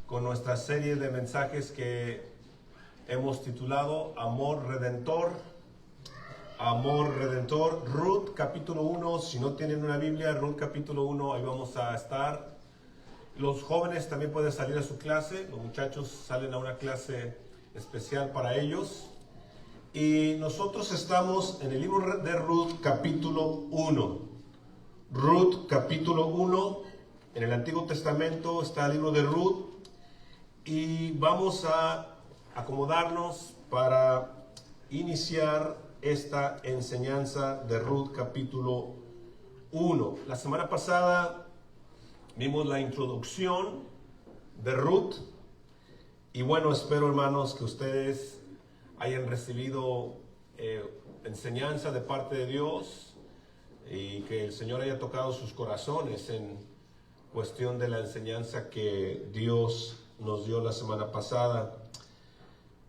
con nuestra serie de mensajes que hemos titulado Amor Redentor. Amor Redentor, Ruth capítulo 1, si no tienen una Biblia, Ruth capítulo 1, ahí vamos a estar. Los jóvenes también pueden salir a su clase, los muchachos salen a una clase especial para ellos. Y nosotros estamos en el libro de Ruth capítulo 1. Ruth capítulo 1, en el Antiguo Testamento está el libro de Ruth. Y vamos a acomodarnos para iniciar esta enseñanza de Ruth capítulo 1. La semana pasada vimos la introducción de Ruth. Y bueno, espero, hermanos, que ustedes hayan recibido enseñanza de parte de Dios y que el Señor haya tocado sus corazones en cuestión de la enseñanza que Dios nos dio la semana pasada.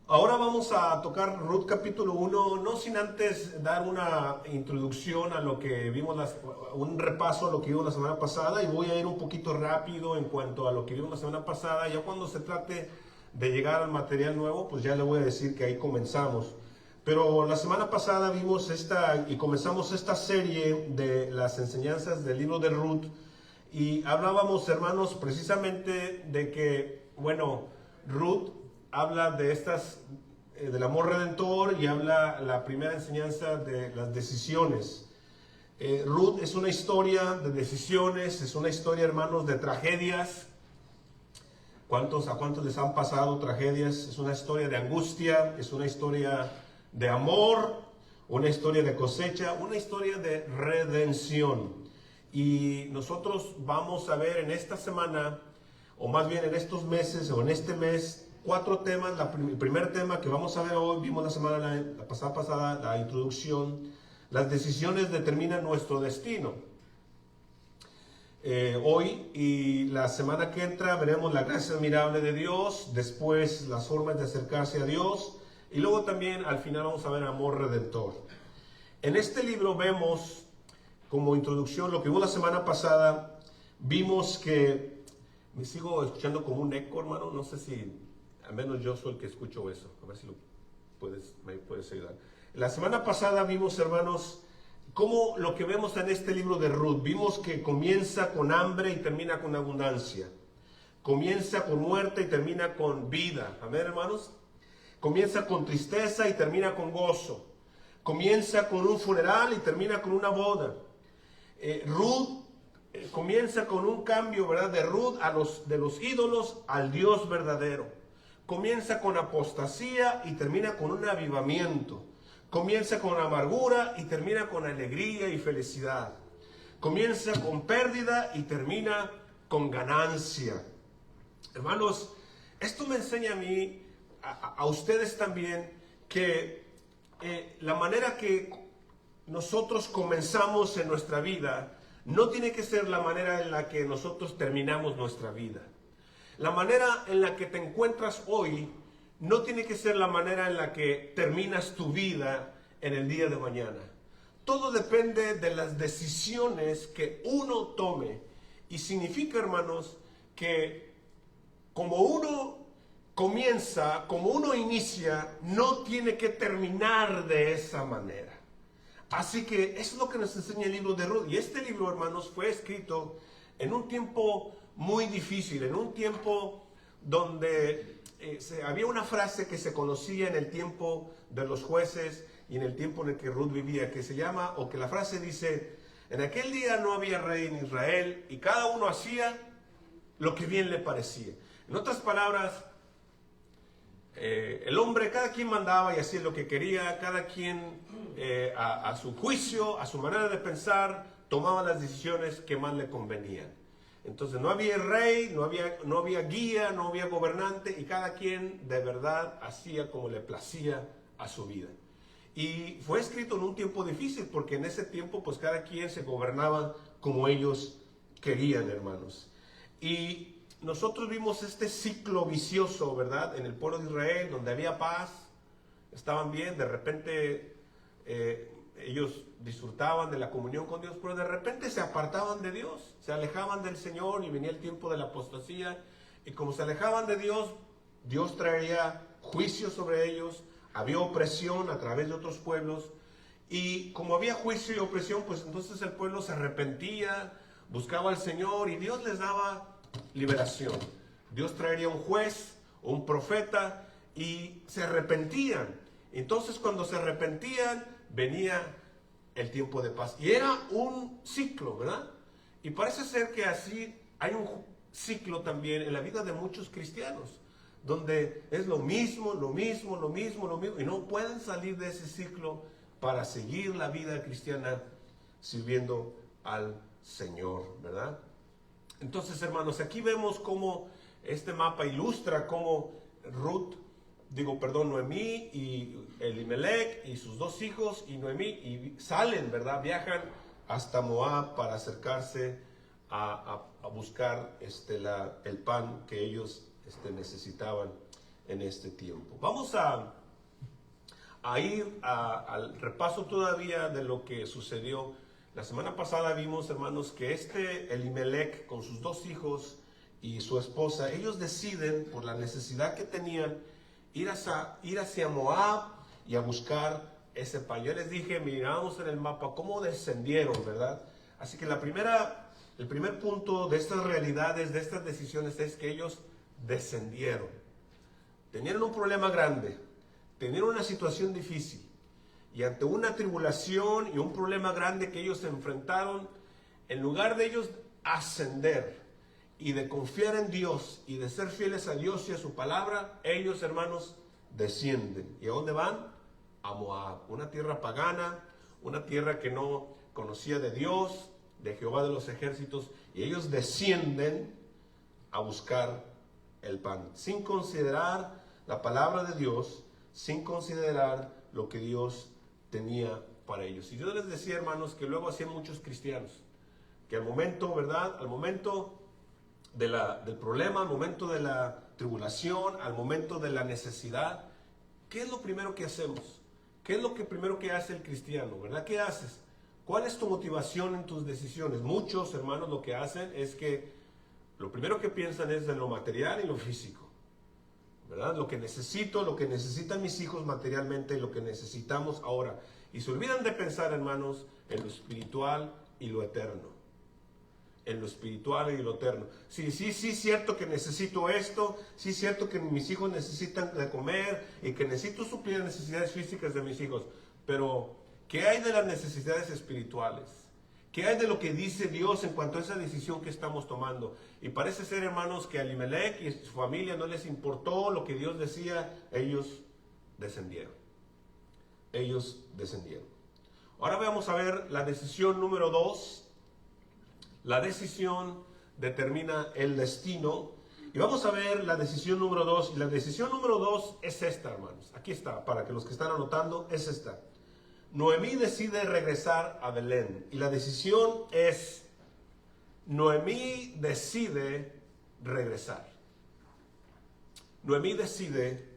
Ahora vamos a tocar Ruth capítulo 1, no sin antes dar una introducción a lo que vimos, un repaso a lo que vimos la semana pasada, y voy a ir un poquito rápido en cuanto a lo que vimos la semana pasada. Ya cuando se trate de llegar al material nuevo, pues ya le voy a decir que ahí comenzamos. Pero la semana pasada vimos y comenzamos esta serie de las enseñanzas del libro de Ruth, y hablábamos, hermanos, precisamente de que, bueno, Ruth habla de del amor redentor, y habla la primera enseñanza de las decisiones. Ruth es una historia de decisiones, es una historia, hermanos, de tragedias. ¿A cuántos les han pasado tragedias? Es una historia de angustia, es una historia de amor, una historia de cosecha, una historia de redención. Y nosotros vamos a ver en esta semana, o más bien en estos meses, o en este mes, 4 temas. El primer tema que vamos a ver hoy, vimos la pasada, la introducción. Las decisiones determinan nuestro destino. Hoy y la semana que entra veremos la gracia admirable de Dios, después las formas de acercarse a Dios, y luego también al final vamos a ver amor redentor. En este libro vemos, como introducción, lo que vimos la semana pasada. Vimos que, me sigo escuchando como un eco, hermano, no sé si, al menos yo soy el que escucho eso, a ver si me puedes ayudar. La semana pasada vimos, hermanos, como lo que vemos en este libro de Ruth, vimos que comienza con hambre y termina con abundancia. Comienza con muerte y termina con vida. Amén, hermanos. Comienza con tristeza y termina con gozo. Comienza con un funeral y termina con una boda. Ruth comienza con un cambio, ¿verdad? De Ruth de los ídolos al Dios verdadero. Comienza con apostasía y termina con un avivamiento. Comienza con amargura y termina con alegría y felicidad. Comienza con pérdida y termina con ganancia. Hermanos, esto me enseña a mí, a ustedes también, que la manera que nosotros comenzamos en nuestra vida no tiene que ser la manera en la que nosotros terminamos nuestra vida. La manera en la que te encuentras hoy no tiene que ser la manera en la que terminas tu vida en el día de mañana. Todo depende de las decisiones que uno tome. Y significa, hermanos, que como uno comienza, como uno inicia, no tiene que terminar de esa manera. Así que eso es lo que nos enseña el libro de Ruth. Y este libro, hermanos, fue escrito en un tiempo muy difícil, en un tiempo donde había una frase que se conocía en el tiempo de los jueces y en el tiempo en el que Ruth vivía, que se llama, o que la frase dice: en aquel día no había rey en Israel y cada uno hacía lo que bien le parecía. En otras palabras, el hombre, cada quien mandaba y hacía lo que quería, cada quien a su juicio, a su manera de pensar, tomaba las decisiones que más le convenían. Entonces no había rey, no había guía, no había gobernante, y cada quien de verdad hacía como le placía a su vida. Y fue escrito en un tiempo difícil, porque en ese tiempo pues cada quien se gobernaba como ellos querían, hermanos. Y nosotros vimos este ciclo vicioso, ¿verdad? En el pueblo de Israel, donde había paz, estaban bien, de repente ellos disfrutaban de la comunión con Dios, pero de repente se apartaban de Dios, se alejaban del Señor, y venía el tiempo de la apostasía, Y como se alejaban de Dios, Dios traería juicio sobre ellos, había opresión a través de otros pueblos, y como había juicio y opresión, pues entonces el pueblo se arrepentía, buscaba al Señor y Dios les daba liberación. Dios traería un juez o un profeta y se arrepentían. Entonces cuando se arrepentían venía el tiempo de paz. Y era un ciclo, ¿verdad? Y parece ser que así hay un ciclo también en la vida de muchos cristianos, donde es lo mismo, y no pueden salir de ese ciclo para seguir la vida cristiana sirviendo al Señor, ¿verdad? Entonces, hermanos, aquí vemos cómo este mapa ilustra cómo Noemí y Elimelech y sus dos hijos y Noemí y salen, ¿verdad? Viajan hasta Moab para acercarse a buscar el pan que ellos necesitaban en este tiempo. Vamos a ir al repaso todavía de lo que sucedió. La semana pasada vimos, hermanos, que Elimelech con sus dos hijos y su esposa, ellos deciden, por la necesidad que tenían, ir hacia Moab y a buscar ese pan. Yo les dije, miramos en el mapa cómo descendieron, ¿verdad? Así que el primer punto de estas realidades, de estas decisiones, es que ellos descendieron. Tenían un problema grande, tenían una situación difícil, y ante una tribulación y un problema grande que ellos se enfrentaron, en lugar de ellos ascender y de confiar en Dios y de ser fieles a Dios y a su palabra, ellos, hermanos, descienden. ¿Y a dónde van? A Moab, una tierra pagana, una tierra que no conocía de Dios, de Jehová de los ejércitos, y ellos descienden a buscar el pan, sin considerar la palabra de Dios, sin considerar lo que Dios tenía para ellos. Y yo les decía, hermanos, que luego hacían muchos cristianos, que al momento, ¿verdad? Al momento del problema, al momento de la tribulación, al momento de la necesidad, ¿qué es lo primero que hacemos? ¿Qué es lo primero que hace el cristiano, verdad? ¿Qué haces? ¿Cuál es tu motivación en tus decisiones? Muchos, hermanos, lo que hacen es que lo primero que piensan es en lo material y lo físico, ¿verdad? Lo que necesito, lo que necesitan mis hijos materialmente, lo que necesitamos ahora. Y se olvidan de pensar, hermanos, en lo espiritual y lo eterno. En lo espiritual y lo eterno. Sí, cierto que necesito esto, sí, cierto que mis hijos necesitan de comer y que necesito suplir las necesidades físicas de mis hijos, pero ¿qué hay de las necesidades espirituales? ¿Qué hay de lo que dice Dios en cuanto a esa decisión que estamos tomando? Y parece ser, hermanos, que a Elimelech y su familia no les importó lo que Dios decía. Ellos descendieron. Ellos descendieron. Ahora vamos a ver la decisión número 2. La decisión determina el destino. Y vamos a ver la decisión número 2. Y la decisión número 2 es esta, hermanos. Aquí está, para que los que están anotando, es esta. Noemí decide regresar a Belén. Y la decisión es, Noemí decide regresar. Noemí decide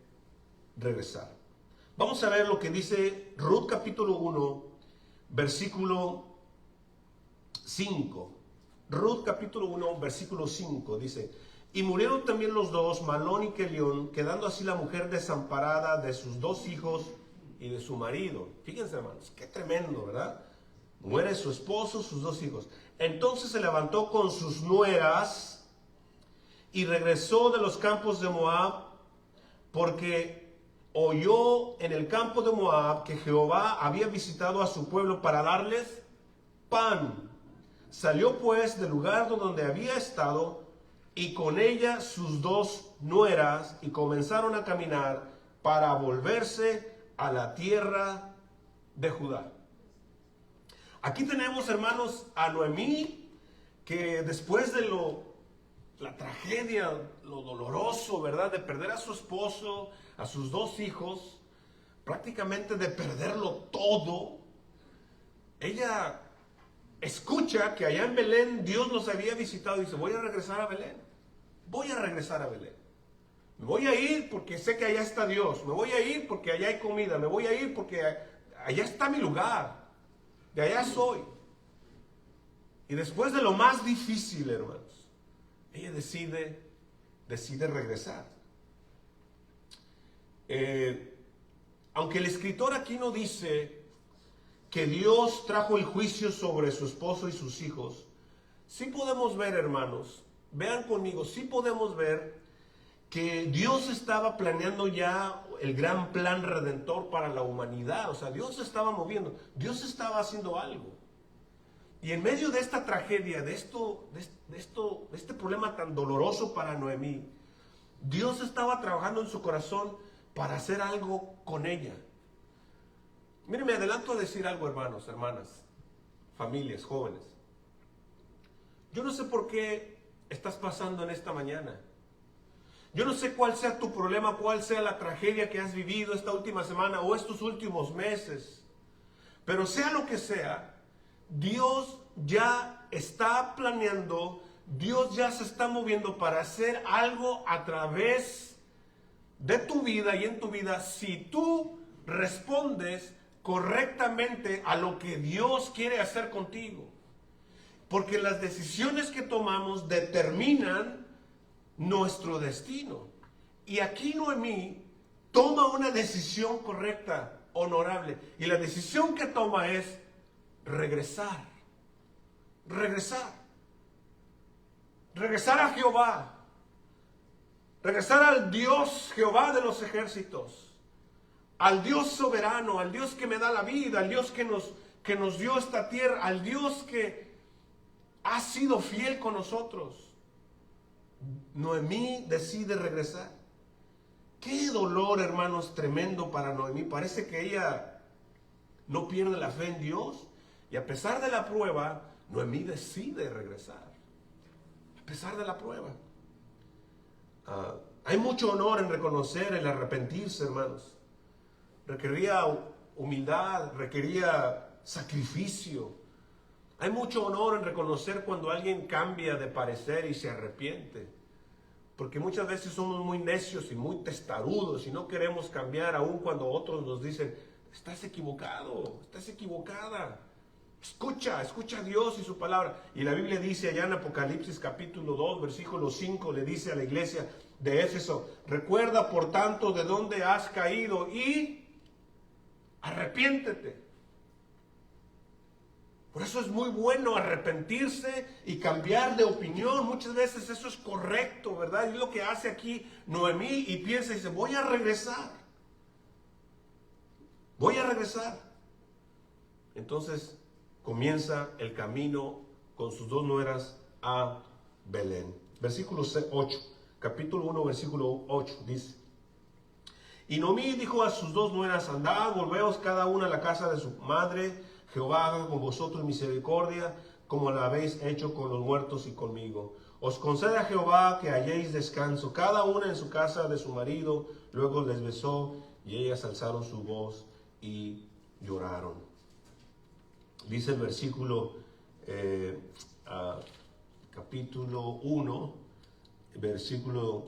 regresar. Vamos a ver lo que dice Ruth capítulo 1, versículo 5. Ruth capítulo 1, versículo 5 dice: y murieron también los dos, Malón y Kelión, quedando así la mujer desamparada de sus dos hijos y de su marido. Fíjense, hermanos, qué tremendo, ¿verdad? Muere su esposo, sus dos hijos. Entonces se levantó con sus nueras y regresó de los campos de Moab, porque oyó en el campo de Moab que Jehová había visitado a su pueblo para darles pan. Salió pues del lugar donde había estado, y con ella sus dos nueras, y comenzaron a caminar para volverse a la tierra de Judá. Aquí tenemos, hermanos, a Noemí, que después de la tragedia, lo doloroso, ¿verdad?, de perder a su esposo, a sus dos hijos, prácticamente de perderlo todo, ella escucha que allá en Belén Dios los había visitado y dice: voy a regresar a Belén, voy a regresar a Belén. Me voy a ir porque sé que allá está Dios, me voy a ir porque allá hay comida, me voy a ir porque allá está mi lugar, de allá soy. Y después de lo más difícil, hermanos, ella decide decide regresar. Aunque el escritor aquí no dice que Dios trajo el juicio sobre su esposo y sus hijos, sí podemos ver, hermanos, vean conmigo, sí podemos ver que Dios estaba planeando ya el gran plan redentor para la humanidad. O sea, Dios se estaba moviendo, Dios estaba haciendo algo. Y en medio de esta tragedia, de este problema tan doloroso para Noemí, Dios estaba trabajando en su corazón para hacer algo con ella. Miren, me adelanto a decir algo, hermanos, hermanas, familias, jóvenes. Yo no sé por qué estás pasando en esta mañana. Yo no sé cuál sea tu problema, cuál sea la tragedia que has vivido esta última semana o estos últimos meses. Pero sea lo que sea, Dios ya está planeando, Dios ya se está moviendo para hacer algo a través de tu vida y en tu vida si tú respondes correctamente a lo que Dios quiere hacer contigo. Porque las decisiones que tomamos determinan nuestro destino. Y aquí Noemí toma una decisión correcta, honorable. Y la decisión que toma es regresar. Regresar. Regresar a Jehová. Regresar al Dios Jehová de los ejércitos. Al Dios soberano, al Dios que me da la vida, al Dios que nos dio esta tierra, al Dios que ha sido fiel con nosotros. Noemí decide regresar. Qué dolor, hermanos, tremendo para Noemí. Parece que ella no pierde la fe en Dios. Y a pesar de la prueba, Noemí decide regresar. A pesar de la prueba. Hay mucho honor en reconocer, el arrepentirse, hermanos. Requería humildad, requería sacrificio. Hay mucho honor en reconocer cuando alguien cambia de parecer y se arrepiente. Porque muchas veces somos muy necios y muy testarudos y no queremos cambiar aun cuando otros nos dicen, estás equivocado, estás equivocada. Escucha a Dios y su palabra. Y la Biblia dice allá en Apocalipsis capítulo 2, versículo 5, le dice a la iglesia de Éfeso, recuerda por tanto de dónde has caído y arrepiéntete. Por eso es muy bueno arrepentirse y cambiar de opinión. Muchas veces eso es correcto, ¿verdad? Y es lo que hace aquí Noemí y piensa y dice, voy a regresar. Voy a regresar. Entonces comienza el camino con sus dos nueras a Belén. Versículo 8, capítulo 1, versículo 8, dice. Y Noemí dijo a sus dos nueras, andad, volveos cada una a la casa de su madre. Jehová haga con vosotros misericordia, como la habéis hecho con los muertos y conmigo. Os conceda Jehová que halléis descanso, cada una en su casa de su marido. Luego les besó, y ellas alzaron su voz y lloraron. Dice el versículo, capítulo 1, versículo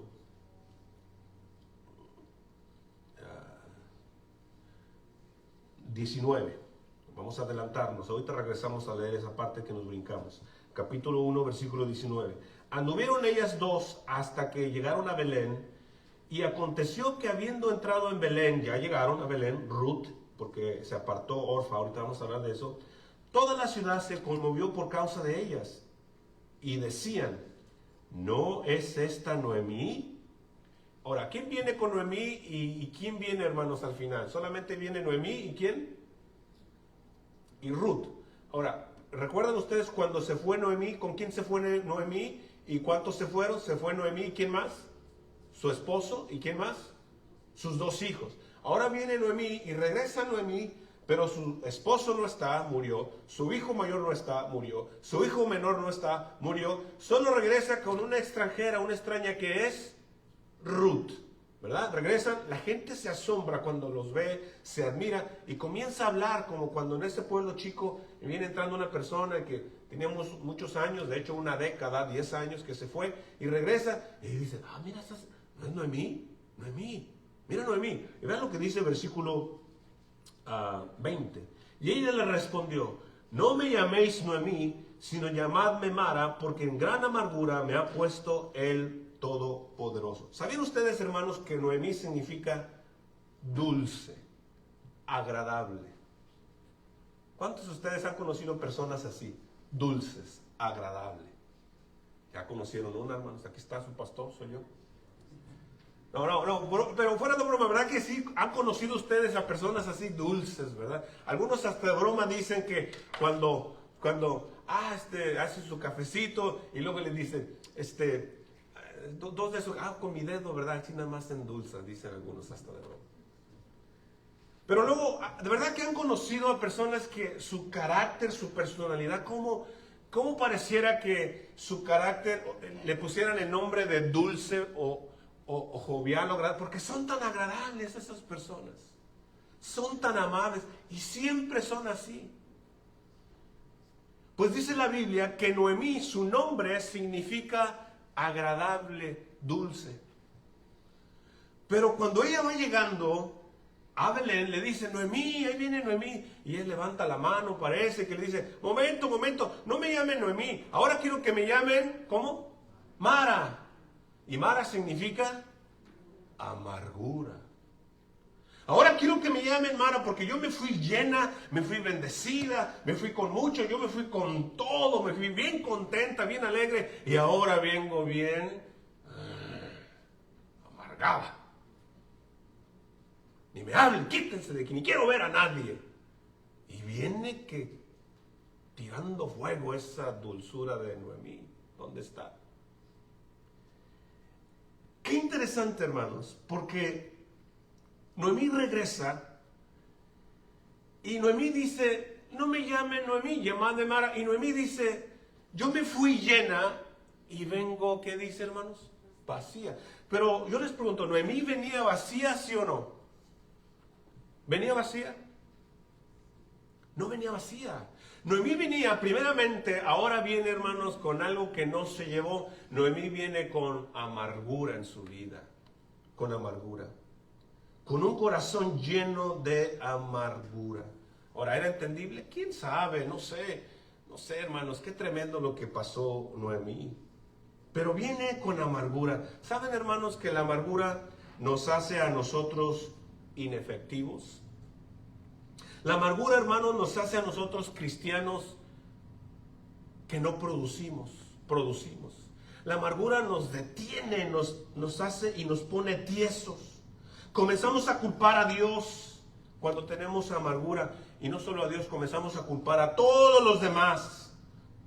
19. Vamos a adelantarnos, ahorita regresamos a leer esa parte que nos brincamos. Capítulo 1, versículo 19. Anduvieron ellas dos hasta que llegaron a Belén, y aconteció que habiendo entrado en Belén, ya llegaron a Belén, Ruth, porque se apartó Orfa, ahorita vamos a hablar de eso, toda la ciudad se conmovió por causa de ellas, y decían, ¿no es esta Noemí? Ahora, ¿quién viene con Noemí y quién viene, hermanos, al final? Solamente viene Noemí, ¿y quién? Y Ruth. Ahora, ¿recuerdan ustedes cuando se fue Noemí? ¿Con quién se fue Noemí? ¿Y cuántos se fueron? Se fue Noemí, ¿y quién más? Su esposo, ¿y quién más? Sus dos hijos. Ahora viene Noemí y regresa Noemí, pero su esposo no está, murió. Su hijo mayor no está, murió. Su hijo menor no está, murió. Solo regresa con una extranjera, una extraña que es Ruth. ¿Verdad? Regresan, la gente se asombra cuando los ve, se admira y comienza a hablar como cuando en ese pueblo chico viene entrando una persona que teníamos muchos años, de hecho una década, 10 años que se fue y regresa y dice, mira, ¿no es Noemí? Noemí, mira Noemí. Y vean lo que dice el versículo 20. Y ella le respondió, no me llaméis Noemí, sino llamadme Mara, porque en gran amargura me ha puesto el Todopoderoso. ¿Sabían ustedes, hermanos, que Noemí significa dulce, agradable? ¿Cuántos de ustedes han conocido personas así? Dulces, agradables. ¿Ya conocieron una, hermanos? Aquí está su pastor, soy yo. No, pero fuera de broma, ¿verdad que sí? Han conocido ustedes a personas así dulces, ¿verdad? Algunos hasta de broma dicen que cuando hace su cafecito y luego le dicen, dos de esos, con mi dedo, ¿verdad? Así nada más endulzan, dicen algunos hasta de broma. Pero luego, de verdad que han conocido a personas que su carácter, su personalidad, ¿cómo pareciera que su carácter le pusieran el nombre de dulce o jovial o agradable? Porque son tan agradables esas personas. Son tan amables y siempre son así. Pues dice la Biblia que Noemí, su nombre significa agradable, dulce. Pero cuando ella va llegando a Belén, le dice, Noemí, ahí viene Noemí. Y él levanta la mano, parece que le dice, momento, no me llamen Noemí. Ahora quiero que me llamen, ¿cómo? Mara. Y Mara significa amargura. Ahora quiero que me llamen Mara porque yo me fui llena, me fui bendecida, me fui con mucho, yo me fui con todo, me fui bien contenta, bien alegre. Y ahora vengo bien amargada. Ni me hablen, quítense de aquí, ni quiero ver a nadie. Y viene que tirando fuego esa dulzura de Noemí. ¿Dónde está? Qué interesante, hermanos, porque Noemí regresa y Noemí dice, no me llamen Noemí, llamadme Mara. Y Noemí dice, yo me fui llena y vengo, ¿qué dice, hermanos? Vacía. Pero yo les pregunto, ¿Noemí venía vacía, sí o no? ¿Venía vacía? No venía vacía. Noemí venía, primeramente, ahora viene, hermanos, con algo que no se llevó. Noemí viene con amargura en su vida. Con amargura. Con un corazón lleno de amargura. Ahora, ¿era entendible? ¿Quién sabe? No sé, hermanos, qué tremendo lo que pasó Noemí. Pero viene con amargura. ¿Saben, hermanos, que la amargura nos hace a nosotros inefectivos? La amargura, hermanos, nos hace a nosotros cristianos que no producimos. La amargura nos detiene, nos hace y nos pone tiesos. Comenzamos a culpar a Dios cuando tenemos amargura. Y no solo a Dios, comenzamos a culpar a todos los demás.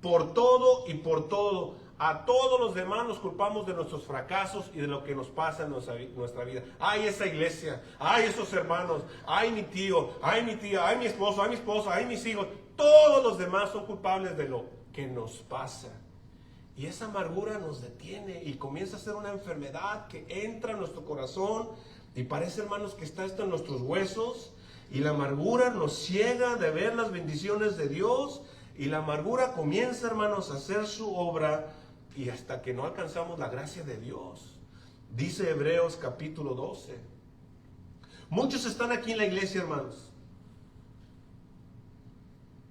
Por todo y por todo. A todos los demás nos culpamos de nuestros fracasos y de lo que nos pasa en nuestra vida. Ay, esa iglesia, ay, esos hermanos, ay, mi tío, ay, mi tía, ay, mi esposo, ay, mi esposa, ay, mis hijos. Todos los demás son culpables de lo que nos pasa. Y esa amargura nos detiene y comienza a ser una enfermedad que entra en nuestro corazón y parece, hermanos, que está esto en nuestros huesos. Y la amargura nos ciega de ver las bendiciones de Dios. Y la amargura comienza, hermanos, a hacer su obra y hasta que no alcanzamos la gracia de Dios. Dice Hebreos capítulo 12. Muchos están aquí en la iglesia, hermanos.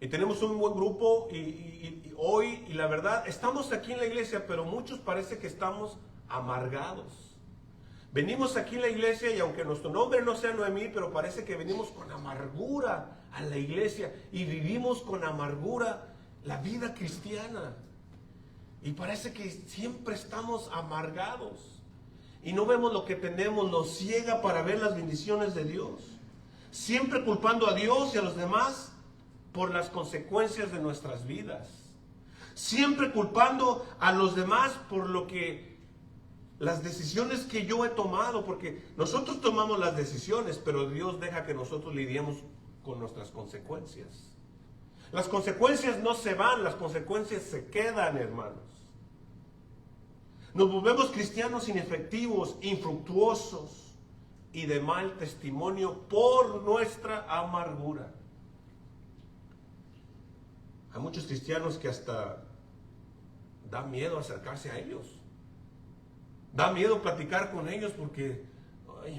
Y tenemos un buen grupo y hoy, y la verdad, estamos aquí en la iglesia, pero muchos parece que estamos amargados. Venimos aquí en la iglesia y aunque nuestro nombre no sea Noemí, pero parece que venimos con amargura a la iglesia y vivimos con amargura la vida cristiana. Y parece que siempre estamos amargados y no vemos lo que tenemos, nos ciega para ver las bendiciones de Dios. Siempre culpando a Dios y a los demás por las consecuencias de nuestras vidas. Siempre culpando a los demás por las decisiones que yo he tomado, porque nosotros tomamos las decisiones, pero Dios deja que nosotros lidiemos con nuestras consecuencias. Las consecuencias no se van, las consecuencias se quedan, hermanos. Nos volvemos cristianos inefectivos, infructuosos y de mal testimonio por nuestra amargura. Hay muchos cristianos que hasta da miedo acercarse a ellos. Da miedo platicar con ellos porque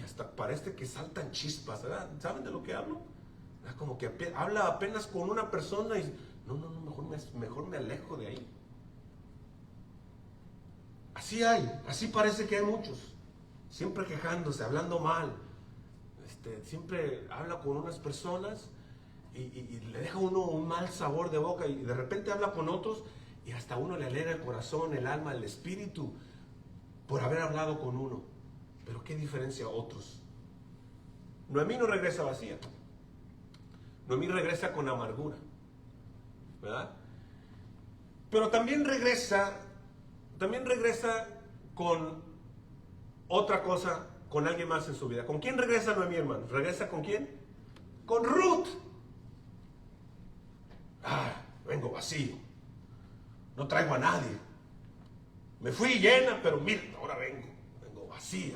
hasta parece que saltan chispas, ¿verdad? ¿Saben de lo que hablo? Como que habla apenas con una persona y no, mejor me alejo de ahí. Así hay, así parece que hay muchos. Siempre quejándose, hablando mal. Siempre habla con unas personas y le deja a uno un mal sabor de boca, y de repente habla con otros y hasta uno le alegra el corazón, el alma, el espíritu por haber hablado con uno. Pero qué diferencia a otros. Noemí no regresa vacía. Noemí regresa con amargura, ¿verdad? Pero también regresa con otra cosa, con alguien más en su vida. ¿Con quién regresa Noemí, hermanos? ¿Regresa con quién? Con Ruth. Vengo vacío. No traigo a nadie. Me fui llena, pero mira, ahora vengo vacía.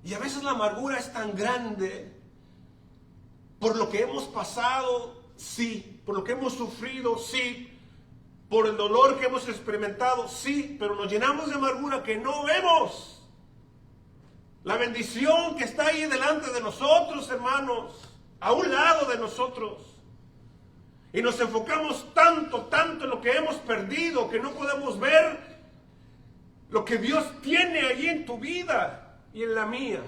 Y a veces la amargura es tan grande por lo que hemos pasado, sí, por lo que hemos sufrido, sí, por el dolor que hemos experimentado, sí, pero nos llenamos de amargura que no vemos la bendición que está ahí delante de nosotros, hermanos, a un lado de nosotros. Y nos enfocamos tanto en lo que hemos perdido, que no podemos ver lo que Dios tiene allí en tu vida y en la mía.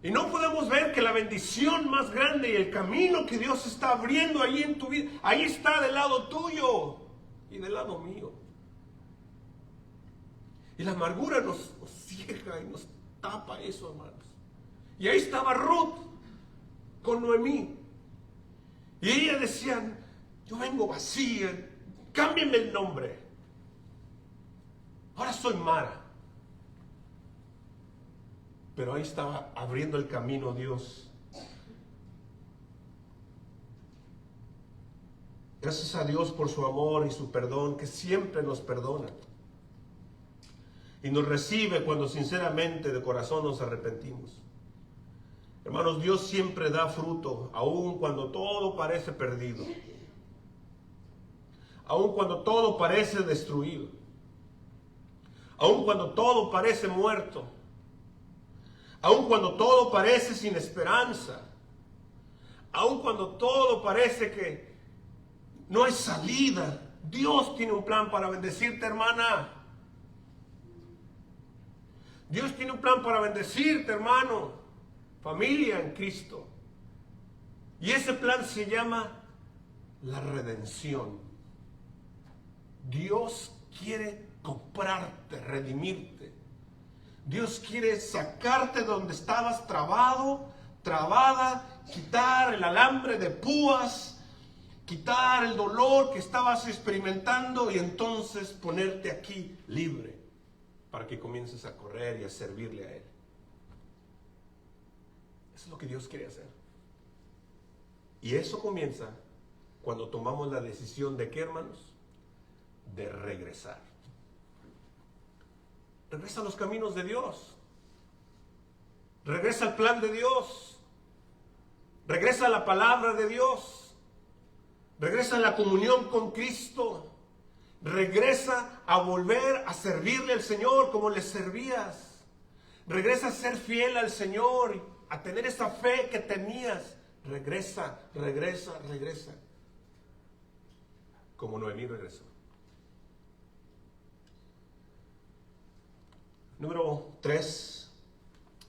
Y no podemos ver que la bendición más grande y el camino que Dios está abriendo allí en tu vida, ahí está del lado tuyo y del lado mío. Y la amargura nos ciega y nos tapa eso, hermanos. Y ahí estaba Ruth con Noemí. Y ella decían, yo vengo vacía, cámbienme el nombre. Ahora soy Mara. Pero ahí estaba abriendo el camino Dios. Gracias a Dios por su amor y su perdón, que siempre nos perdona. Y nos recibe cuando sinceramente de corazón nos arrepentimos. Hermanos, Dios siempre da fruto, aun cuando todo parece perdido. Aun cuando todo parece destruido. Aun cuando todo parece muerto. Aun cuando todo parece sin esperanza. Aun cuando todo parece que no hay salida. Dios tiene un plan para bendecirte, hermana. Dios tiene un plan para bendecirte, hermano. Familia en Cristo. Y ese plan se llama la redención. Dios quiere comprarte, redimirte. Dios quiere sacarte donde estabas trabado, trabada, quitar el alambre de púas, quitar el dolor que estabas experimentando y entonces ponerte aquí libre para que comiences a correr y a servirle a Él. Eso es lo que Dios quiere hacer. Y eso comienza cuando tomamos la decisión de ¿qué, hermanos? De regresar. Regresa a los caminos de Dios. Regresa al plan de Dios. Regresa a la palabra de Dios. Regresa a la comunión con Cristo. Regresa a volver a servirle al Señor como le servías. Regresa a ser fiel al Señor, a tener esa fe que tenías. Regresa, regresa, regresa. Como Noemí regresó. Número 3.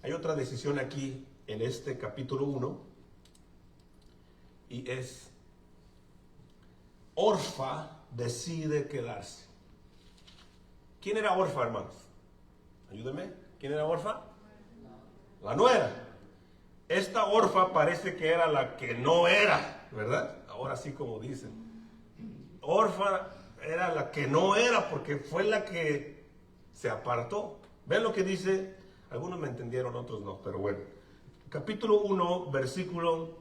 Hay otra decisión aquí en este capítulo 1. Y es: Orfa decide quedarse. ¿Quién era Orfa, hermanos? Ayúdenme. ¿Quién era Orfa? La nuera. Esta Orfa parece que era la que no era, ¿verdad? Ahora sí, como dicen. Orfa era la que no era porque fue la que se apartó. ¿Ven lo que dice? Algunos me entendieron, otros no, pero bueno. Capítulo 1, versículo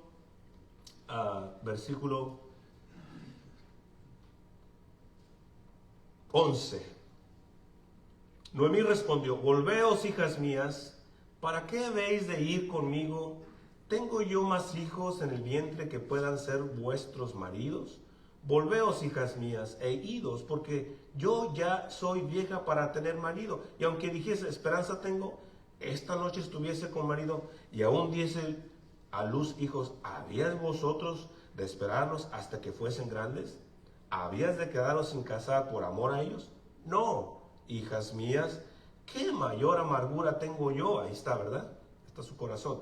11. Noemí respondió: volveos, hijas mías, ¿para qué habéis de ir conmigo? ¿Tengo yo más hijos en el vientre que puedan ser vuestros maridos? Volveos, hijas mías, e idos, porque yo ya soy vieja para tener marido. Y aunque dijese, esperanza tengo, esta noche estuviese con marido, y aún diese a luz hijos, ¿habíais vosotros de esperarlos hasta que fuesen grandes? ¿Habías de quedaros sin casar por amor a ellos? No, hijas mías, ¿qué mayor amargura tengo yo? Ahí está, ¿verdad? Está su corazón.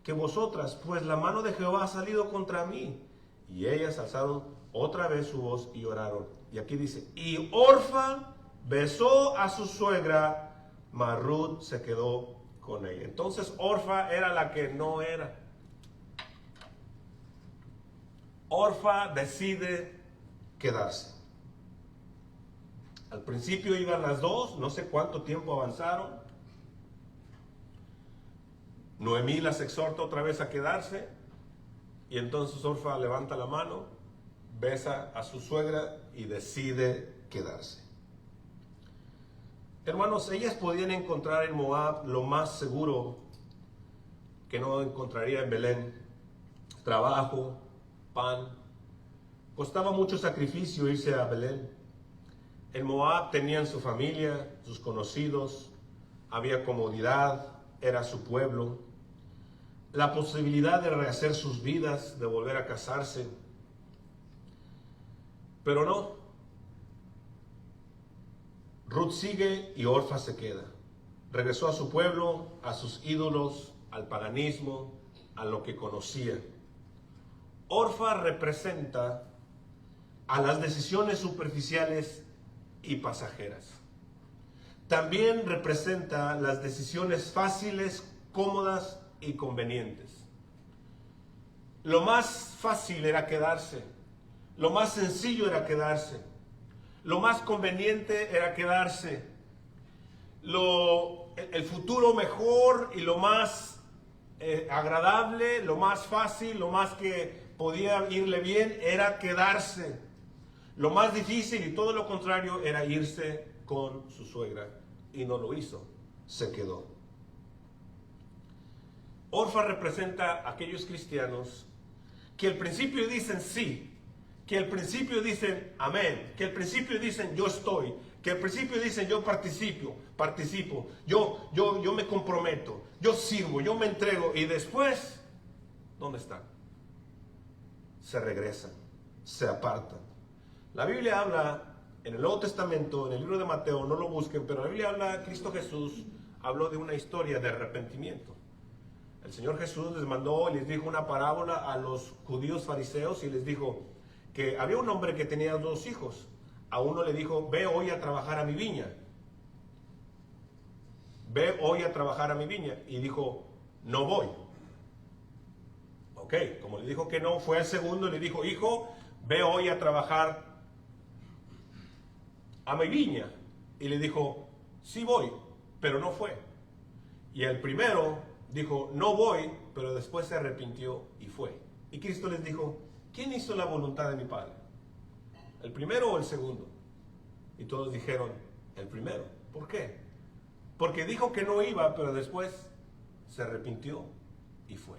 Que vosotras, pues la mano de Jehová ha salido contra mí. Y ellas alzaron otra vez su voz y oraron. Y aquí dice, y Orfa besó a su suegra, mas Ruth se quedó con ella. Entonces Orfa era la que no era. Orfa decide quedarse. Al principio iban las dos, no sé cuánto tiempo avanzaron. Noemí las exhorta otra vez a quedarse. Y entonces Orfa levanta la mano, besa a su suegra y decide quedarse. Hermanos, ellas podían encontrar en Moab lo más seguro que no encontraría en Belén. Trabajo, pan. Costaba mucho sacrificio irse a Belén. En Moab tenían su familia, sus conocidos, había comodidad, era su pueblo. La posibilidad de rehacer sus vidas, de volver a casarse. Pero no. Ruth sigue y Orfa se queda. Regresó a su pueblo, a sus ídolos, al paganismo, a lo que conocía. Orfa representa a las decisiones superficiales y pasajeras. También representa las decisiones fáciles, cómodas y convenientes. Lo más fácil era quedarse. Lo más sencillo era quedarse. Lo más conveniente era quedarse. El futuro mejor y lo más agradable, lo más fácil, lo más que podía irle bien era quedarse. Lo más difícil y todo lo contrario era irse con su suegra. Y no lo hizo, se quedó. Orfa representa a aquellos cristianos que al principio dicen sí, que al principio dicen amén, que al principio dicen yo estoy, que al principio dicen yo participo, yo me comprometo, yo sirvo, yo me entrego, y después, ¿dónde están? Se regresan, se apartan. La Biblia habla en el Nuevo Testamento, en el libro de Mateo, no lo busquen, pero la Biblia habla, Cristo Jesús habló de una historia de arrepentimiento. El Señor Jesús les mandó y les dijo una parábola a los judíos fariseos y les dijo que había un hombre que tenía 2 hijos. A uno le dijo, ve hoy a trabajar a mi viña. Ve hoy a trabajar a mi viña. Y dijo, no voy. Ok, como le dijo que no, fue al segundo y le dijo, hijo, ve hoy a trabajar a mi viña. Y le dijo, sí voy, pero no fue. Y el primero dijo, no voy, pero después se arrepintió y fue. Y Cristo les dijo, ¿quién hizo la voluntad de mi Padre? ¿El primero o el segundo? Y todos dijeron, el primero. ¿Por qué? Porque dijo que no iba, pero después se arrepintió y fue.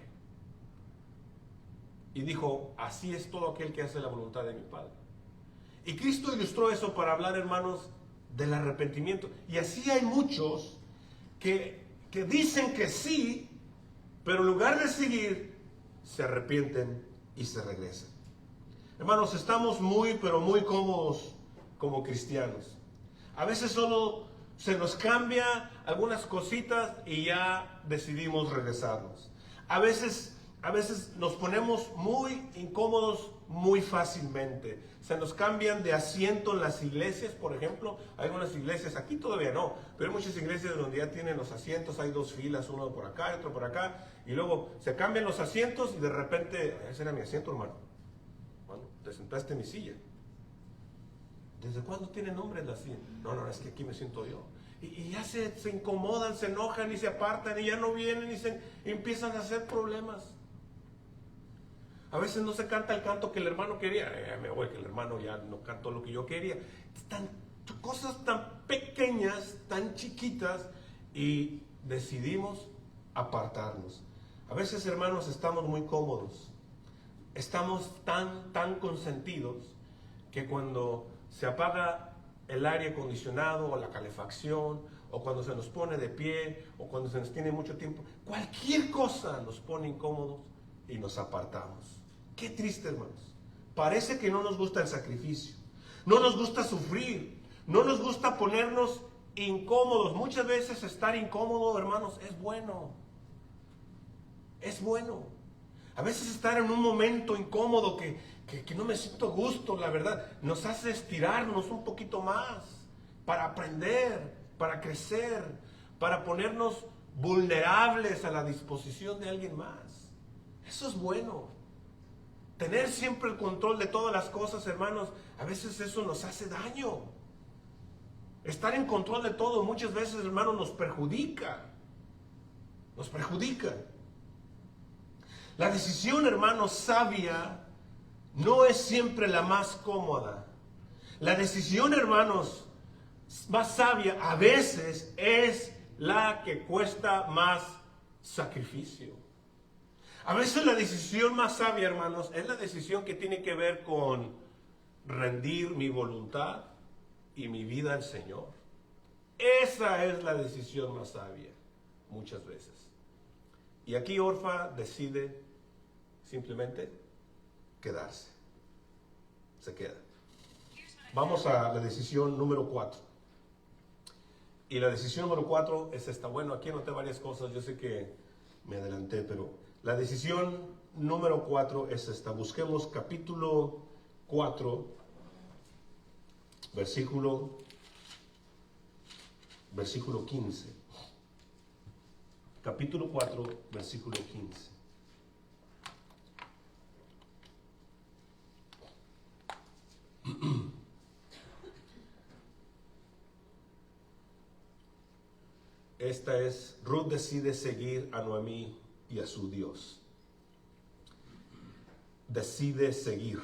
Y dijo, así es todo aquel que hace la voluntad de mi Padre. Y Cristo ilustró eso para hablar, hermanos, del arrepentimiento. Y así hay muchos que dicen que sí, pero en lugar de seguir, se arrepienten y se regresan. Hermanos, estamos muy, pero muy cómodos como cristianos. A veces solo se nos cambia algunas cositas y ya decidimos regresarnos. A veces nos ponemos muy incómodos muy fácilmente. Se nos cambian de asiento en las iglesias, por ejemplo. Hay algunas iglesias, aquí todavía no, pero hay muchas iglesias donde ya tienen los asientos, hay 2 filas, uno por acá y otro por acá, y luego se cambian los asientos y de repente, ese era mi asiento, hermano. Bueno, te sentaste en mi silla. ¿Desde cuándo tiene nombre la silla? No, es que aquí me siento yo. Y ya se incomodan, se enojan y se apartan y ya no vienen y empiezan a hacer problemas. A veces no se canta el canto que el hermano quería. Me voy, que el hermano ya no cantó lo que yo quería. Cosas tan pequeñas, tan chiquitas, y decidimos apartarnos. A veces, hermanos, estamos muy cómodos. Estamos tan consentidos que cuando se apaga el aire acondicionado o la calefacción, o cuando se nos pone de pie, o cuando se nos tiene mucho tiempo, cualquier cosa nos pone incómodos y nos apartamos. Qué triste, hermanos. Parece que no nos gusta el sacrificio, no nos gusta sufrir, No nos gusta ponernos incómodos. Muchas veces estar incómodo, hermanos, es bueno. Es bueno. A veces estar en un momento incómodo que no me siento a gusto, la verdad, nos hace estirarnos un poquito más para aprender, para crecer, para ponernos vulnerables a la disposición de alguien más. Eso es bueno. Tener siempre el control de todas las cosas, hermanos, a veces eso nos hace daño. Estar en control de todo muchas veces, hermanos, nos perjudica. Nos perjudica. La decisión, hermanos, sabia no es siempre la más cómoda. La decisión, hermanos, más sabia a veces es la que cuesta más sacrificio. A veces la decisión más sabia, hermanos, es la decisión que tiene que ver con rendir mi voluntad y mi vida al Señor. Esa es la decisión más sabia, muchas veces. Y aquí Orfa decide simplemente quedarse. Se queda. Vamos a la decisión número 4. Y la decisión número 4 es esta. Bueno, aquí anoté varias cosas. Yo sé que me adelanté, pero la decisión número 4 es esta. Busquemos capítulo 4, versículo 15. Capítulo 4, versículo 15. Esta es, Ruth decide seguir a Noemí y a su Dios. Decide seguir.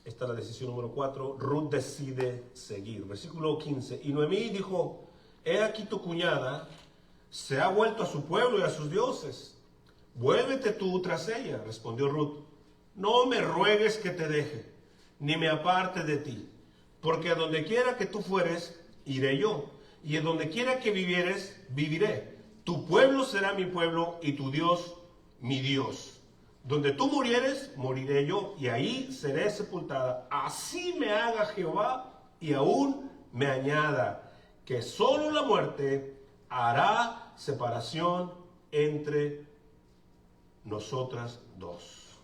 Esta es la decisión número 4. Ruth decide seguir. Versículo 15. Y Noemí dijo, he aquí tu cuñada se ha vuelto a su pueblo y a sus dioses. Vuélvete tú tras ella. Respondió Ruth, no me ruegues que te deje, ni me aparte de ti, porque a donde quiera que tú fueres, iré yo, y en donde quiera que vivieres, viviré. Tu pueblo será mi pueblo, y tu Dios, mi Dios. Donde tú murieres, moriré yo, y ahí seré sepultada. Así me haga Jehová, y aún me añada, que solo la muerte hará separación entre nosotras dos.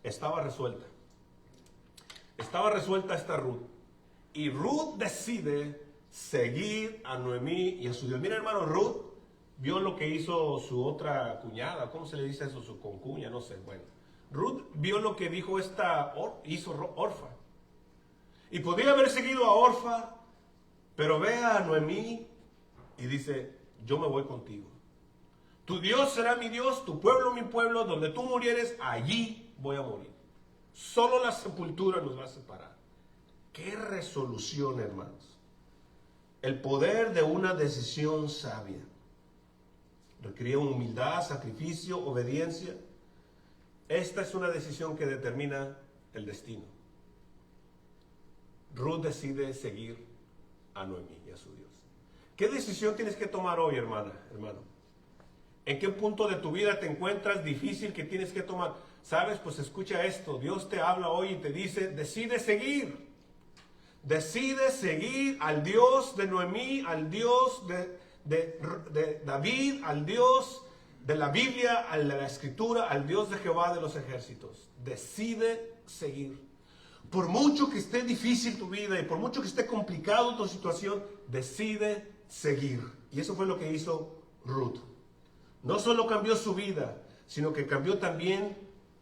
Estaba resuelta. Estaba resuelta esta Ruth. Y Ruth decide seguir a Noemí y a su Dios. Mira, hermano, Ruth vio lo que hizo su otra cuñada. ¿Cómo se le dice eso? Su concuña, no sé. Bueno, Ruth vio lo que dijo hizo Orfa. Y podría haber seguido a Orfa, pero ve a Noemí y dice, yo me voy contigo. Tu Dios será mi Dios, tu pueblo mi pueblo, donde tú murieres, allí voy a morir. Solo la sepultura nos va a separar. ¡Qué resolución, hermanos! El poder de una decisión sabia. Requiere humildad, sacrificio, obediencia. Esta es una decisión que determina el destino. Ruth decide seguir a Noemí y a su Dios. ¿Qué decisión tienes que tomar hoy, hermano? ¿En qué punto de tu vida te encuentras difícil que tienes que tomar? ¿Sabes? Pues escucha esto. Dios te habla hoy y te dice, decide seguir. Decide seguir al Dios de Noemí, al Dios de David, al Dios de la Biblia, al de la Escritura, al Dios de Jehová de los ejércitos. Decide seguir. Por mucho que esté difícil tu vida y por mucho que esté complicado tu situación, decide seguir. Y eso fue lo que hizo Ruth. No solo cambió su vida, sino que cambió también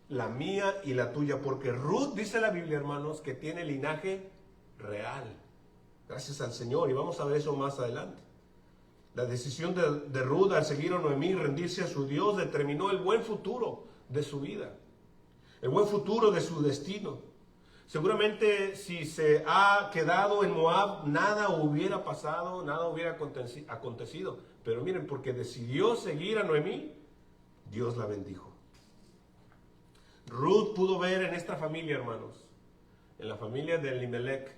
la mía y la tuya. Porque Ruth, dice la Biblia, hermanos, que tiene linaje real. Gracias al Señor. Y vamos a ver eso más adelante. La decisión de Ruth al seguir a Noemí y rendirse a su Dios determinó el buen futuro de su vida. El buen futuro de su destino. Seguramente si se ha quedado en Moab, nada hubiera pasado, nada hubiera acontecido. Pero miren, porque decidió seguir a Noemí, Dios la bendijo. Ruth pudo ver en esta familia, hermanos, en la familia de Elimelech,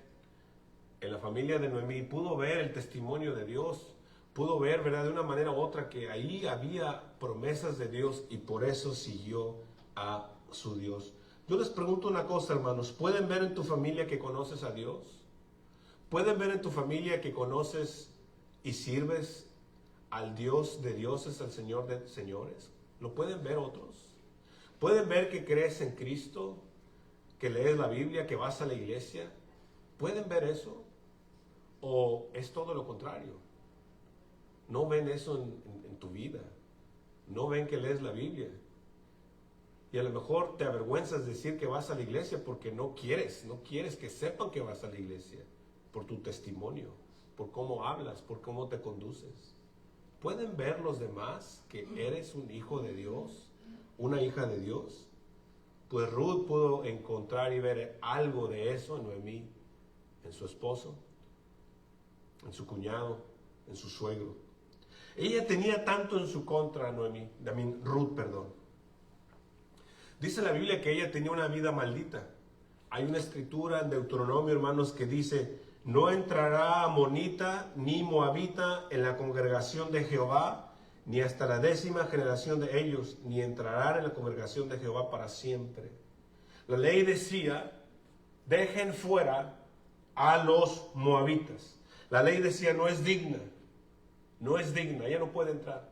en la familia de Noemí, pudo ver el testimonio de Dios. Pudo ver, ¿verdad?, de una manera u otra que ahí había promesas de Dios y por eso siguió a su Dios. Yo les pregunto una cosa, hermanos, ¿pueden ver en tu familia que conoces a Dios? ¿Pueden ver en tu familia que conoces y sirves al Dios de dioses, al Señor de señores? ¿Lo pueden ver otros? ¿Pueden ver que crees en Cristo, que lees la Biblia, que vas a la iglesia? ¿Pueden ver eso? ¿O es todo lo contrario? ¿No ven eso en tu vida? ¿No ven que lees la Biblia? Y a lo mejor te avergüenzas de decir que vas a la iglesia porque no quieres que sepan que vas a la iglesia, por tu testimonio, por cómo hablas, por cómo te conduces. ¿Pueden ver los demás que eres un hijo de Dios, una hija de Dios? Pues Ruth pudo encontrar y ver algo de eso en Noemí, en su esposo, en su cuñado, en su suegro. Ella tenía tanto en su contra, Ruth, perdón. Dice la Biblia que ella tenía una vida maldita. Hay una escritura en Deuteronomio, hermanos, que dice: no entrará amonita ni moabita en la congregación de Jehová, ni hasta la 10ª generación de ellos, ni entrarán en la congregación de Jehová para siempre. La ley decía: dejen fuera a los moabitas. La ley decía: no es digna, ella no puede entrar.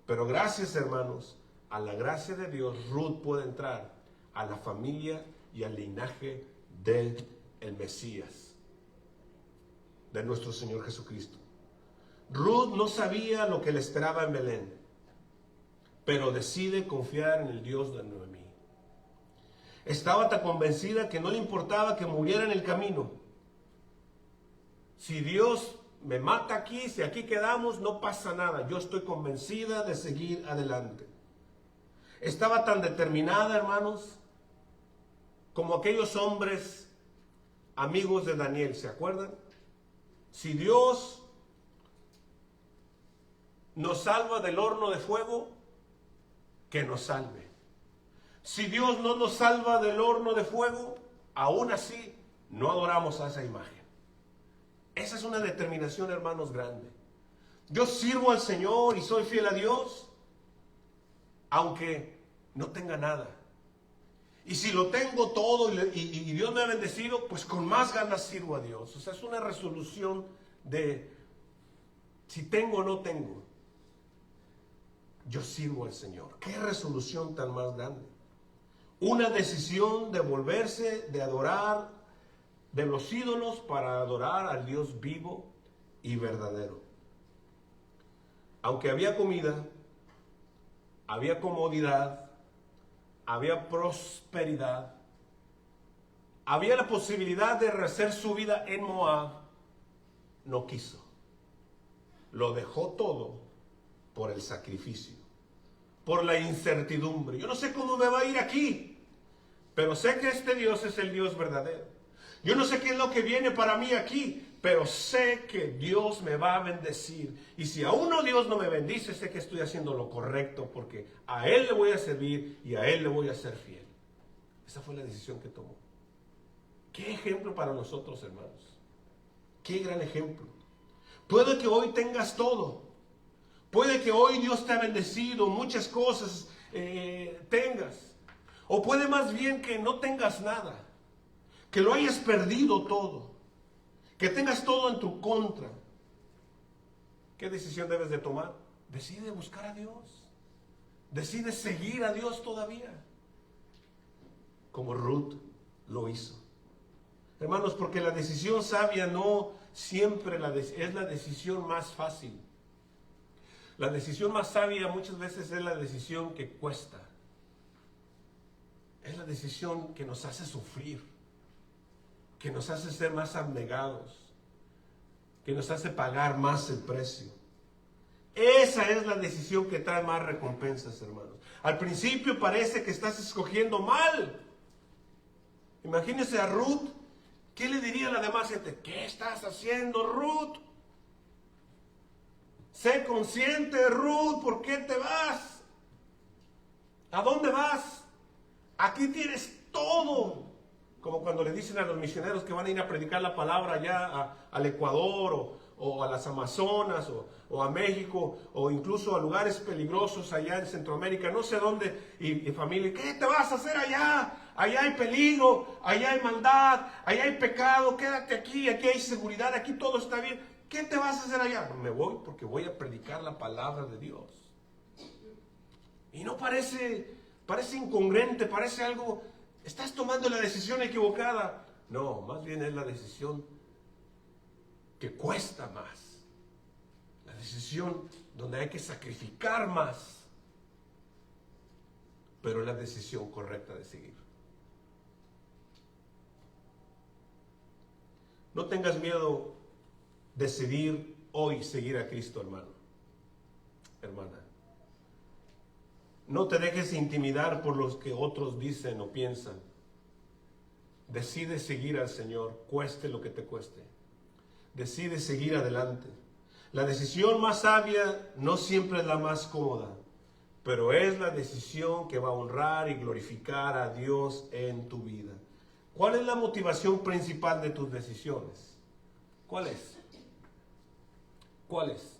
Pero gracias, hermanos, a la gracia de Dios, Ruth puede entrar a la familia y al linaje del Mesías, de nuestro Señor Jesucristo. Ruth no sabía lo que le esperaba en Belén, pero decide confiar en el Dios de Noemí. Estaba tan convencida que no le importaba que muriera en el camino. Si Dios me mata aquí, si aquí quedamos, no pasa nada. Yo estoy convencida de seguir adelante. Estaba tan determinada, hermanos, como aquellos hombres amigos de Daniel, ¿se acuerdan? Si Dios nos salva del horno de fuego, que nos salve. Si Dios no nos salva del horno de fuego, aún así no adoramos a esa imagen. Esa es una determinación, hermanos, grande. Yo sirvo al Señor y soy fiel a Dios, aunque no tenga nada. Y si lo tengo todo y Dios me ha bendecido, pues con más ganas sirvo a Dios. O sea, es una resolución de si tengo o no tengo, yo sirvo al Señor. Qué resolución tan más grande. Una decisión de volverse, de adorar de los ídolos para adorar al Dios vivo y verdadero. Aunque había comida, había comodidad, había prosperidad, había la posibilidad de rehacer su vida en Moab, no quiso. Lo dejó todo por el sacrificio, por la incertidumbre. Yo no sé cómo me va a ir aquí, pero sé que este Dios es el Dios verdadero. Yo no sé qué es lo que viene para mí aquí, pero sé que Dios me va a bendecir. Y si aún no Dios no me bendice, sé que estoy haciendo lo correcto, porque a Él le voy a servir y a Él le voy a ser fiel. Esa fue la decisión que tomó. Qué ejemplo para nosotros, hermanos. Qué gran ejemplo. Puede que hoy tengas todo. Puede que hoy Dios te ha bendecido, muchas cosas tengas. O puede más bien que no tengas nada. Que lo hayas perdido todo. Que tengas todo en tu contra. ¿Qué decisión debes de tomar? Decide buscar a Dios. Decide seguir a Dios todavía. Como Ruth lo hizo. Hermanos, porque la decisión sabia no siempre es la decisión más fácil. La decisión más sabia muchas veces es la decisión que cuesta. Es la decisión que nos hace sufrir, que nos hace ser más abnegados, que nos hace pagar más el precio. Esa es la decisión que trae más recompensas, hermanos. Al principio parece que estás escogiendo mal. Imagínese a Ruth. ¿Qué le diría a la demás gente? ¿Qué estás haciendo, Ruth? Sé consciente, Ruth, ¿por qué te vas? ¿A dónde vas? Aquí tienes todo. Como cuando le dicen a los misioneros que van a ir a predicar la palabra allá al Ecuador o a las Amazonas o a México o incluso a lugares peligrosos allá en Centroamérica, no sé dónde, y familia, ¿qué te vas a hacer allá? allá hay peligro, allá hay maldad, allá hay pecado, quédate aquí, aquí hay seguridad, aquí todo está bien. ¿Qué te vas a hacer allá? Me voy porque voy a predicar la palabra de Dios. Y no parece incongruente, parece algo, estás tomando la decisión equivocada. No, más bien es la decisión que cuesta más. La decisión donde hay que sacrificar más. Pero es la decisión correcta de seguir. No tengas miedo de decidir hoy seguir a Cristo, hermano, hermana. No te dejes intimidar por lo que otros dicen o piensan. Decide seguir al Señor, cueste lo que te cueste. Decide seguir adelante. La decisión más sabia no siempre es la más cómoda, pero es la decisión que va a honrar y glorificar a Dios en tu vida. ¿Cuál es la motivación principal de tus decisiones? ¿Cuál es? ¿Cuál es?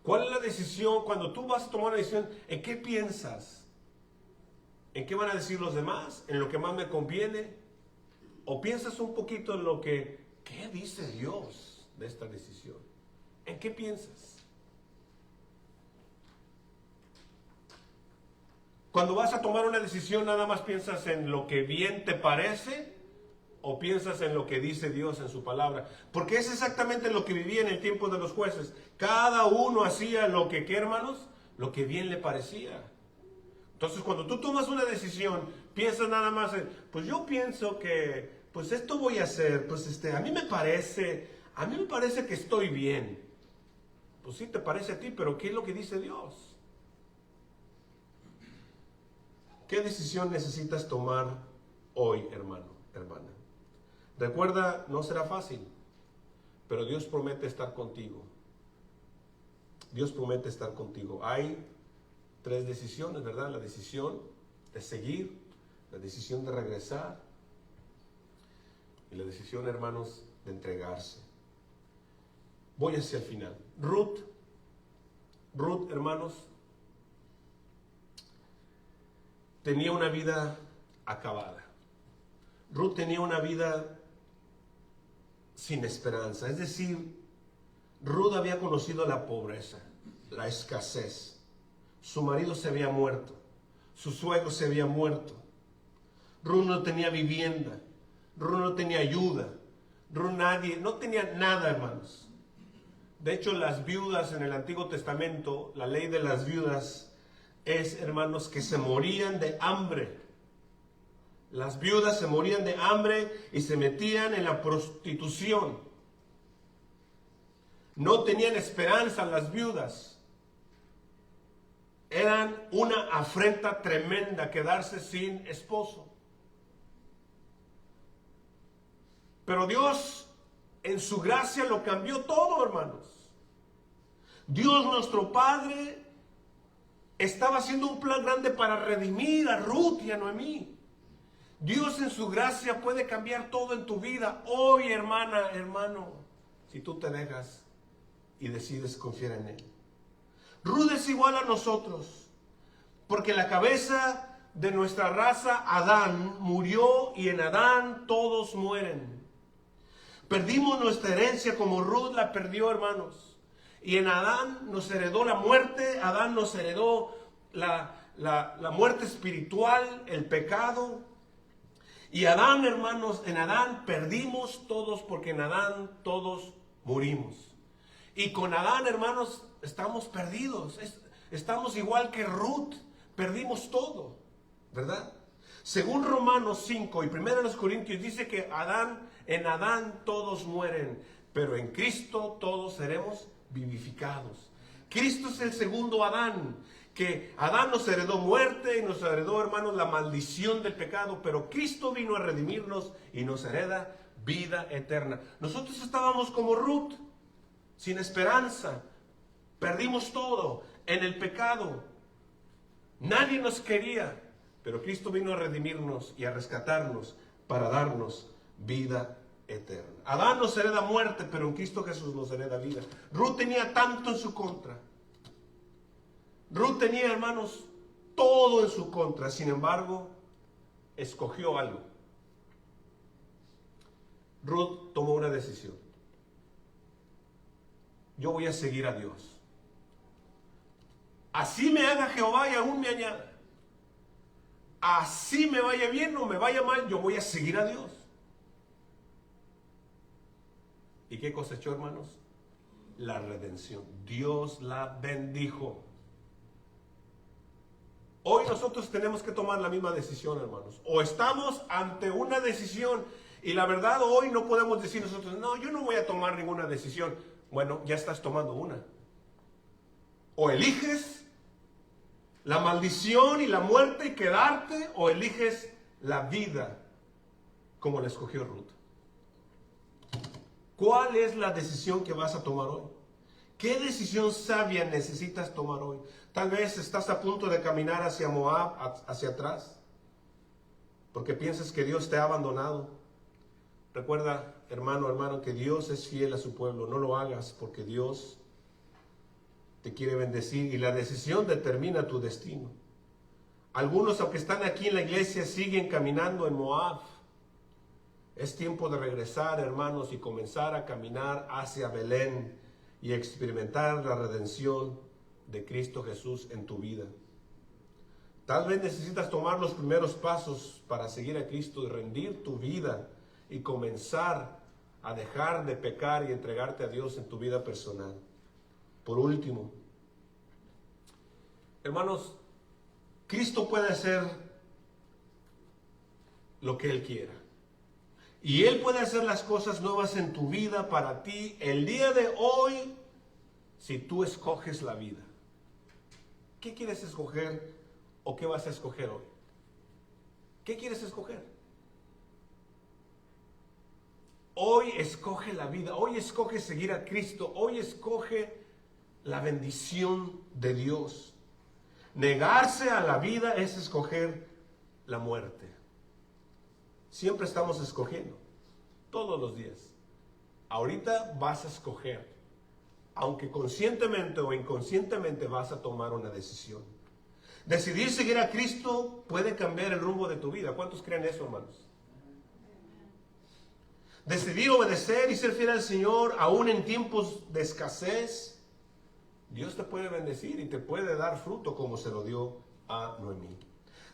¿Cuál es la decisión cuando tú vas a tomar una decisión? ¿En qué piensas? ¿En qué van a decir los demás? ¿En lo que más me conviene? ¿O piensas un poquito en lo que, qué dice Dios de esta decisión? ¿En qué piensas? Cuando vas a tomar una decisión, ¿nada más piensas en lo que bien te parece? ¿O piensas en lo que dice Dios en su palabra? Porque es exactamente lo que vivía en el tiempo de los jueces. Cada uno hacía lo que, ¿qué, hermanos? Lo que bien le parecía. Entonces, cuando tú tomas una decisión, piensas nada más en, pues yo pienso que, pues esto voy a hacer, pues a mí me parece que estoy bien. Pues sí, te parece a ti, pero ¿qué es lo que dice Dios? ¿Qué decisión necesitas tomar hoy, hermano, hermana? Recuerda, no será fácil, pero Dios promete estar contigo. Dios promete estar contigo. Hay 3 decisiones, ¿verdad? La decisión de seguir, la decisión de regresar y la decisión, hermanos, de entregarse. Voy hacia el final. Ruth, hermanos, tenía una vida acabada. Ruth tenía una vida sin esperanza. Es decir, Ruth había conocido la pobreza, la escasez. Su marido se había muerto. Su suegro se había muerto. Ruth no tenía vivienda. Ruth no tenía ayuda. Ruth no tenía nada, hermanos. De hecho, las viudas en el Antiguo Testamento, la ley de las viudas es, hermanos, que se morían de hambre. Las viudas se morían de hambre y se metían en la prostitución. No tenían esperanza las viudas. Eran una afrenta tremenda quedarse sin esposo. Pero Dios, en su gracia, lo cambió todo, hermanos. Dios, nuestro Padre, estaba haciendo un plan grande para redimir a Ruth y a Noemí. Dios en su gracia puede cambiar todo en tu vida. Hoy, hermana, hermano, si tú te dejas y decides confiar en Él. Ruth es igual a nosotros, porque la cabeza de nuestra raza, Adán, murió y en Adán todos mueren. Perdimos nuestra herencia como Ruth la perdió, hermanos. Y en Adán nos heredó la muerte, Adán nos heredó la muerte espiritual, el pecado. Y Adán, hermanos, en Adán perdimos todos porque en Adán todos murimos. Y con Adán, hermanos, estamos perdidos. Estamos igual que Ruth, perdimos todo, ¿verdad? Según Romanos 5 y 1 Corintios dice que en Adán todos mueren, pero en Cristo todos seremos vivificados. Cristo es el segundo Adán, que Adán nos heredó muerte y nos heredó, hermanos, la maldición del pecado, pero Cristo vino a redimirnos y nos hereda vida eterna. Nosotros estábamos como Ruth, sin esperanza, perdimos todo en el pecado, nadie nos quería, pero Cristo vino a redimirnos y a rescatarnos para darnos vida eterna. Adán nos hereda muerte, pero en Cristo Jesús nos hereda vida. Ruth tenía tanto en su contra. Ruth tenía, hermanos, todo en su contra. Sin embargo, escogió algo. Ruth tomó una decisión. Yo voy a seguir a Dios. Así me haga Jehová y aún me añada. Así me vaya bien o me vaya mal, yo voy a seguir a Dios. ¿Y qué cosechó, hermanos? La redención. Dios la bendijo. Hoy nosotros tenemos que tomar la misma decisión, hermanos. O estamos ante una decisión y la verdad hoy no podemos decir nosotros, no, yo no voy a tomar ninguna decisión. Bueno, ya estás tomando una. O eliges la maldición y la muerte y quedarte, o eliges la vida como la escogió Ruth. ¿Cuál es la decisión que vas a tomar hoy? ¿Qué decisión sabia necesitas tomar hoy? Tal vez estás a punto de caminar hacia Moab, hacia atrás, porque piensas que Dios te ha abandonado. Recuerda, hermano, que Dios es fiel a su pueblo. No lo hagas porque Dios te quiere bendecir y la decisión determina tu destino. Algunos, aunque están aquí en la iglesia, siguen caminando en Moab. Es tiempo de regresar, hermanos, y comenzar a caminar hacia Belén y experimentar la redención de Cristo Jesús en tu vida. Tal vez necesitas tomar los primeros pasos para seguir a Cristo y rendir tu vida y comenzar a dejar de pecar y entregarte a Dios en tu vida personal. Por último, hermanos, Cristo puede hacer lo que Él quiera. Y Él puede hacer las cosas nuevas en tu vida para ti el día de hoy, si tú escoges la vida. ¿Qué quieres escoger o qué vas a escoger hoy? ¿Qué quieres escoger? Hoy escoge la vida, hoy escoge seguir a Cristo, hoy escoge la bendición de Dios. Negarse a la vida es escoger la muerte. Siempre estamos escogiendo, todos los días. Ahorita vas a escoger, aunque conscientemente o inconscientemente vas a tomar una decisión. Decidir seguir a Cristo puede cambiar el rumbo de tu vida. ¿Cuántos creen eso, hermanos? Decidir obedecer y ser fiel al Señor, aún en tiempos de escasez, Dios te puede bendecir y te puede dar fruto como se lo dio a Noemí.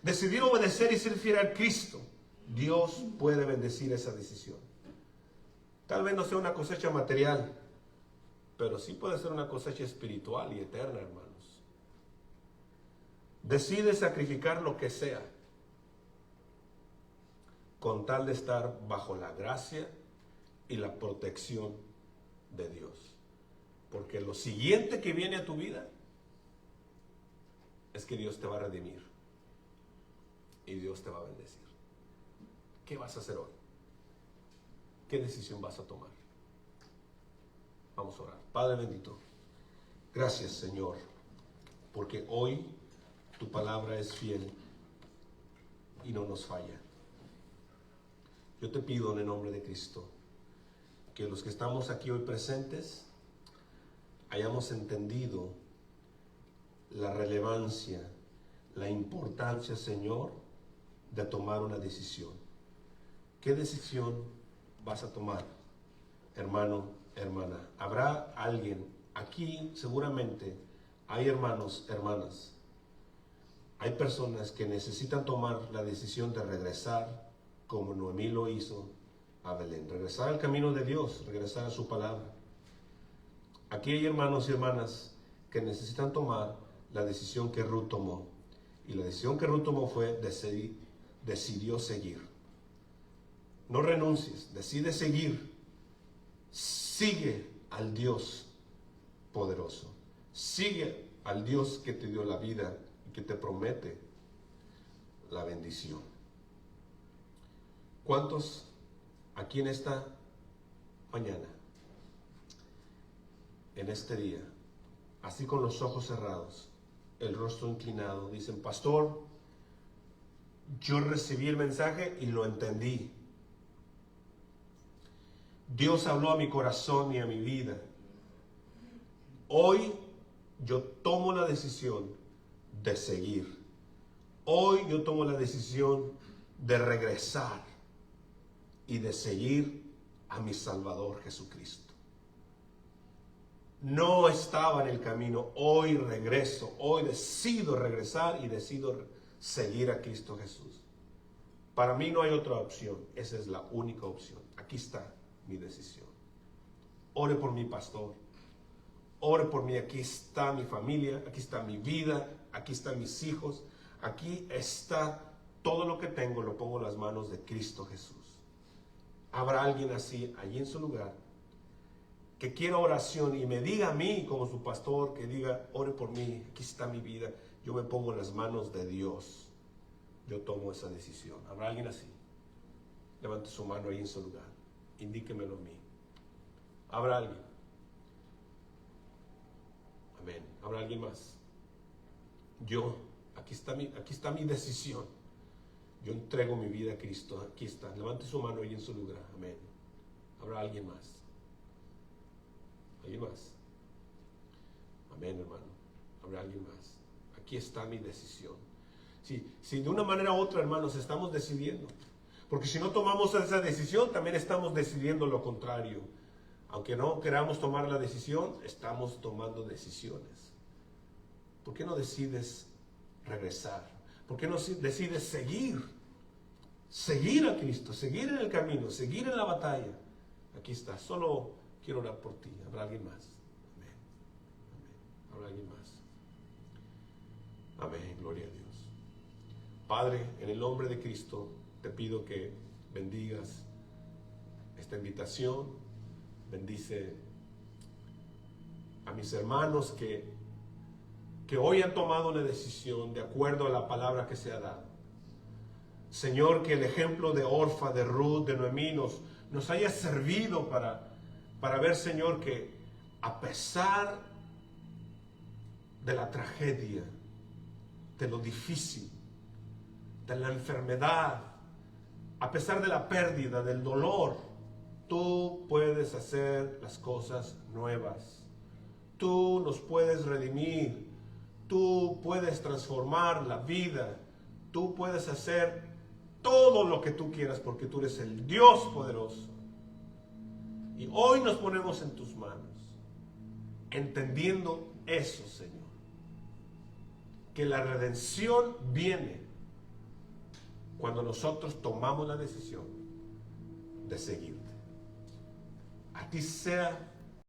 Decidir obedecer y ser fiel al Cristo, Dios puede bendecir esa decisión. Tal vez no sea una cosecha material, pero sí puede ser una cosecha espiritual y eterna, hermanos. Decide sacrificar lo que sea con tal de estar bajo la gracia y la protección de Dios. Porque lo siguiente que viene a tu vida es que Dios te va a redimir y Dios te va a bendecir. ¿Qué vas a hacer hoy? ¿Qué decisión vas a tomar? Vamos a orar. Padre bendito, gracias, Señor, porque hoy tu palabra es fiel y no nos falla. Yo te pido en el nombre de Cristo que los que estamos aquí hoy presentes hayamos entendido la relevancia, la importancia, Señor, de tomar una decisión. ¿Qué decisión vas a tomar, hermano, hermana? Habrá alguien aquí, seguramente hay hermanos, hermanas, hay personas que necesitan tomar la decisión de regresar como Noemí lo hizo a Belén, regresar al camino de Dios, regresar a su palabra. Aquí hay hermanos y hermanas que necesitan tomar la decisión que Ruth tomó. Y la decisión que Ruth tomó fue decidió seguir. No renuncies, decide seguir. Sigue al Dios poderoso. Sigue al Dios que te dio la vida y que te promete la bendición. ¿Cuántos aquí en esta mañana, en este día, así con los ojos cerrados, el rostro inclinado, dicen: pastor, yo recibí el mensaje y lo entendí. Dios habló a mi corazón y a mi vida. Hoy yo tomo la decisión de seguir. Hoy yo tomo la decisión de regresar y de seguir a mi Salvador Jesucristo. No estaba en el camino, hoy regreso, hoy decido regresar y decido seguir a Cristo Jesús. Para mí no hay otra opción, esa es la única opción. Aquí está mi decisión. Ore por mi pastor, ore por mí, aquí está mi familia, aquí está mi vida, aquí están mis hijos, aquí está todo lo que tengo, lo pongo en las manos de Cristo Jesús. Habrá alguien así, allí en su lugar, que quiera oración y me diga a mí como su pastor, que diga, ore por mí, aquí está mi vida, yo me pongo en las manos de Dios, yo tomo esa decisión. ¿Habrá alguien así? Levante su mano ahí en su lugar, indíquemelo a mí. ¿Habrá alguien? Amén. ¿Habrá alguien más? Yo, aquí está mi decisión. Yo entrego mi vida a Cristo. Aquí está. Levante su mano ahí en su lugar. Amén. ¿Habrá alguien más? ¿Alguien más? Amén, hermano. ¿Habrá alguien más? Aquí está mi decisión. Si de una manera u otra, hermanos, estamos decidiendo. Porque si no tomamos esa decisión, también estamos decidiendo lo contrario. Aunque no queramos tomar la decisión, estamos tomando decisiones. ¿Por qué no decides regresar? ¿Por qué no decides seguir? Seguir a Cristo, seguir en el camino, seguir en la batalla. Aquí está, solo quiero orar por ti. ¿Habrá alguien más? Amén. Amén. ¿Habrá alguien más? Amén, gloria a Dios. Padre, en el nombre de Cristo, te pido que bendigas esta invitación. Bendice a mis hermanos que hoy han tomado una decisión de acuerdo a la palabra que se ha dado. Señor, que el ejemplo de Orfa, de Ruth, de Noemí nos haya servido para ver, Señor, que a pesar de la tragedia, de lo difícil, de la enfermedad, a pesar de la pérdida, del dolor, tú puedes hacer las cosas nuevas. Tú nos puedes redimir. Tú puedes transformar la vida. Tú puedes hacer todo lo que tú quieras porque tú eres el Dios poderoso. Y hoy nos ponemos en tus manos, entendiendo eso, Señor. Que la redención viene cuando nosotros tomamos la decisión de seguirte. A ti sea